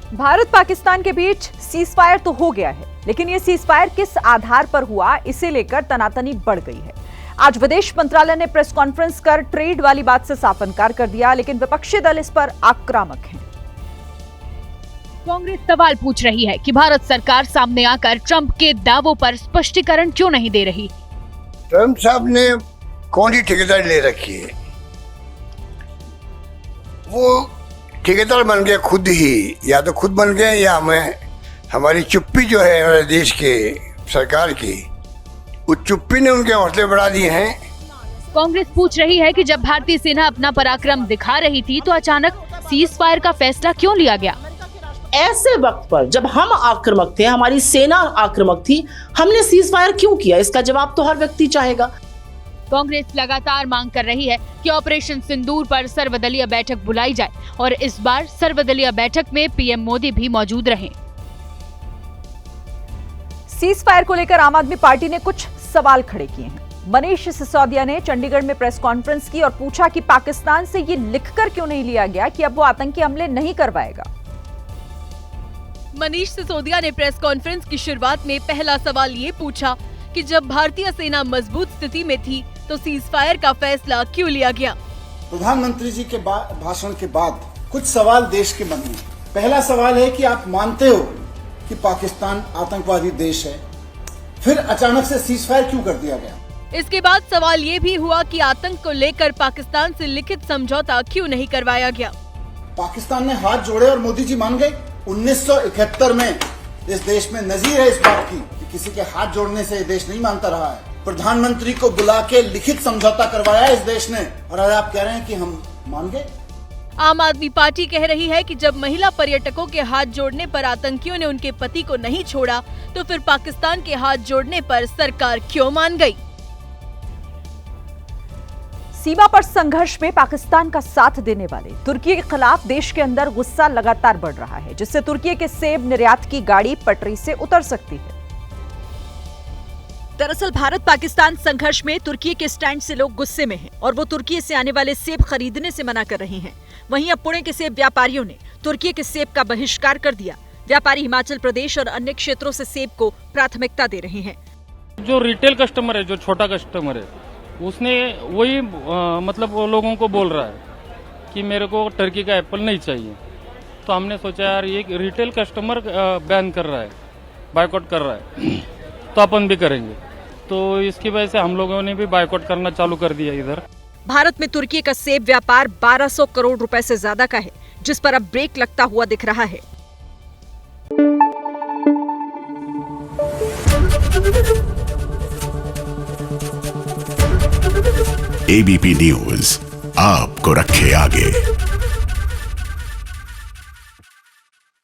भारत पाकिस्तान के बीच cease fire तो हो गया है, लेकिन ये सीज फायर किस आधार पर हुआ, इसे लेकर तनातनी बढ़ गई है। आज विदेश मंत्रालय ने प्रेस कॉन्फ्रेंस कर ट्रेड वाली बात से साफ इनकार कर दिया, लेकिन विपक्षी दल इस पर आक्रामक हैं। कांग्रेस सवाल पूछ रही है कि भारत सरकार सामने आकर ट्रंप के दावों पर स्पष्टीकरण क्यों नहीं दे रही। ट्रंप साहब ने कौन सी ठेकेदारी ले रखी है? वो ठेकेदार बन गए खुद ही, या तो खुद बन गए या हमारी चुप्पी जो है हमारे देश के सरकार की, उस चुप्पी ने उनके हौसले बढ़ा दिए हैं। कांग्रेस पूछ रही है कि जब भारतीय सेना अपना पराक्रम दिखा रही थी तो अचानक सीज फायर का फैसला क्यों लिया गया। ऐसे वक्त पर जब हम आक्रामक थे, हमारी सेना आक्रामक थी, हमने सीज फायर क्यों किया? इसका जवाब तो हर व्यक्ति चाहेगा। कांग्रेस लगातार मांग कर रही है कि ऑपरेशन सिंदूर पर सर्वदलीय बैठक बुलाई जाए और इस बार सर्वदलीय बैठक में पीएम मोदी भी मौजूद रहें। सीज फायर को लेकर आम आदमी पार्टी ने कुछ सवाल खड़े किए हैं। मनीष सिसोदिया ने चंडीगढ़ में प्रेस कॉन्फ्रेंस की और पूछा कि पाकिस्तान से ये लिखकर क्यों नहीं लिया गया कि अब वो आतंकी हमले नहीं करवाएगा। मनीष सिसोदिया ने प्रेस कॉन्फ्रेंस की शुरुआत में पहला सवाल ये पूछा कि जब भारतीय सेना मजबूत स्थिति में थी तो सीज फायर का फैसला क्यों लिया गया। प्रधानमंत्री जी के भाषण के बाद कुछ सवाल देश के मन में। पहला सवाल है कि आप मानते हो कि पाकिस्तान आतंकवादी देश है, फिर अचानक से सीज फायर क्यों कर दिया गया? इसके बाद सवाल ये भी हुआ कि आतंक को लेकर पाकिस्तान से लिखित समझौता क्यों नहीं करवाया गया। पाकिस्तान ने हाथ जोड़े और मोदी जी मान गए। 1971 में इस देश में नजीर है इस बात की कि किसी के हाथ जोड़ने से देश नहीं मानता रहा है। प्रधानमंत्री को बुला के लिखित समझौता करवाया इस देश ने, और आज आप कह रहे हैं कि हम मान गए। आम आदमी पार्टी कह रही है कि जब महिला पर्यटकों के हाथ जोड़ने पर आतंकियों ने उनके पति को नहीं छोड़ा, तो फिर पाकिस्तान के हाथ जोड़ने पर सरकार क्यों मान गई। सीमा पर संघर्ष में पाकिस्तान का साथ देने वाले तुर्की के खिलाफ देश के अंदर गुस्सा लगातार बढ़ रहा है, जिससे तुर्की के सेब निर्यात की गाड़ी पटरी से उतर सकती है। दरअसल भारत पाकिस्तान संघर्ष में तुर्की के स्टैंड से लोग गुस्से में हैं और वो तुर्की से आने वाले सेब खरीदने से मना कर रहे हैं। वहीं अब पुणे के सेब व्यापारियों ने तुर्की के सेब का बहिष्कार कर दिया। व्यापारी हिमाचल प्रदेश और अन्य क्षेत्रों से सेब को प्राथमिकता दे रहे हैं। जो रिटेल कस्टमर है, जो छोटा कस्टमर है, उसने वही मतलब वो लोगों को बोल रहा है कि मेरे को टर्की का एप्पल नहीं चाहिए। तो हमने सोचा यार ये रिटेल कस्टमर बैन कर रहा है, बायकॉट कर रहा है, तो अपन भी करेंगे। तो इसकी वजह से हम लोगों ने भी बायकॉट करना चालू कर दिया इधर। भारत में तुर्की का सेब व्यापार 1200 करोड़ रुपए से ज्यादा का है, जिस पर अब ब्रेक लगता हुआ दिख रहा है। एबीपी न्यूज आपको रखे आगे।